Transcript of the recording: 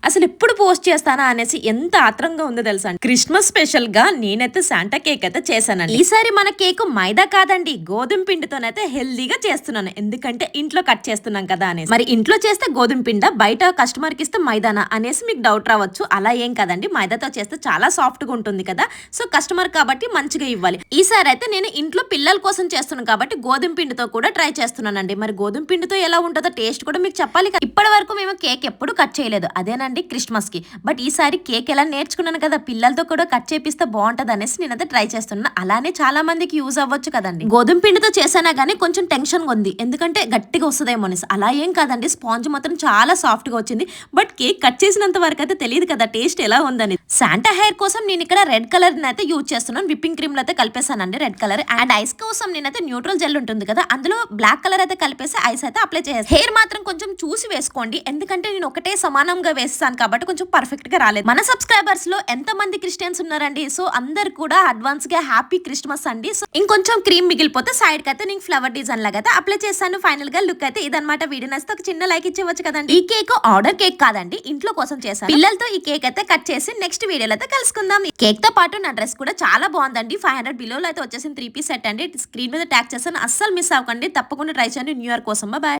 అసలు ఎప్పుడు పోస్ట్ చేస్తానా అనేసి ఎంత ఆత్రంగా ఉందో తెలుసా. క్రిస్మస్ స్పెషల్ గా నేనైతే శాంటా కేక్ అయితే చేశానండి. ఈసారి మన కేక్ మైదా కాదండి, గోధుమ పిండితోనైతే హెల్దీగా చేస్తున్నాను. ఎందుకంటే ఇంట్లో కట్ చేస్తున్నాం కదా అనేసి. మరి ఇంట్లో చేస్తే గోధుమ పిండ, బయట కస్టమర్ కి ఇస్తే మైదానా అనేసి మీకు డౌట్ రావచ్చు. అలా ఏం కదండి, మైదాతో చేస్తే చాలా సాఫ్ట్ గా ఉంటుంది కదా. సో కస్టమర్ కాబట్టి మంచిగా ఇవ్వాలి. ఈసారి అయితే నేను ఇంట్లో పిల్లల కోసం చేస్తున్నాను కాబట్టి గోధుమ పిండితో కూడా ట్రై చేస్తున్నానండి. మరి గోధుమ పిండితో ఎలా ఉంటుందో టేస్ట్ కూడా మీకు చెప్పాలి. ఇప్పటి వరకు మేము కేక్ ఎప్పుడు కట్ చేయలేదు, అదేనండి క్రిస్మస్ కి. బట్ ఈసారి కేక్ ఎలా నేర్చుకున్నాను కదా, పిల్లలతో కూడా కట్ చేపిస్తే బాగుంటది అనేసి నేనైతే ట్రై చేస్తున్నాను. అలానే చాలా మందికి యూజ్ అవ్వచ్చు కదండి. గోధుమ పిండితో చేసానా గానీ కొంచెం టెన్షన్ గా ఉంది, ఎందుకంటే గట్టిగా వస్తుందేమో అనేసి. అలా ఏం కాదండి, స్పాంజ్ మాత్రం చాలా సాఫ్ట్ గా వచ్చింది. బట్ కేక్ కట్ చేసినంత వరకు అయితే తెలియదు కదా టేస్ట్ ఎలా ఉందని. శాంటా హెయిర్ కోసం నేను ఇక్కడ రెడ్ కలర్ అయితే యూజ్ చేస్తున్నాను. విప్పింగ్ క్రీమ్ లో అయితే కలిపేసానండి రెడ్ కలర్. అండ్ ఐస్ కోసం నేనైతే న్యూట్రల్ జెల్ ఉంటుంది కదా, అందులో బ్లాక్ కలర్ అయితే కలిపేసి ఐస్ అయితే అప్లై చేయాలి. హెయిర్ మాత్రం కొంచెం చూసి వేసుకోండి, ఎందుకంటే నేను ఒకటే సమానంగా వేస్తాను కాబట్టి కొంచెం పర్ఫెక్ట్ గా రాలేదు. మన సబ్స్క్రైబర్స్ లో ఎంత మంది క్రిస్టియన్స్ ఉన్నారండి, సో అందరు కూడా అడ్వాన్స్ గా హ్యాపీ క్రిస్మస్ అండి. సో ఇంకొంచెం క్రీమ్ మిగిలిపోతే సైడ్ కి అయితే నేను ఫ్లవర్ డిజైన్ లాగా అయితే అప్లై చేశాను. ఫైనల్ గా లుక్ అయితే ఇదన్నమాట. వీడియో నచ్చితే ఒక చిన్న లైక్ ఇచ్చేవచ్చు కదండి. ఈ కేక్ ఆర్డర్ కేక్ కాదండి, ఇంట్లో కోసం చేశాను. పిల్లలతో ఈ కేక్ అయితే కట్ చేసి నెక్స్ట్ వీడియోలో అయితే కలుసుకుందాం. ఈ కేక్ తో పాటు నా డ్రెస్ కూడా చాలా బాగుందండి. 500 బిలోలో అయితే వచ్చేసింది 3 పీస్ సెట్ అండి. స్క్రీన్ మీద ట్యాగ్ చేశాను, అస్సలు మిస్ అవ్వకండి. తప్పకుండా ట్రై చేయండి న్యూ ఇయర్ కోసం. బాయ్.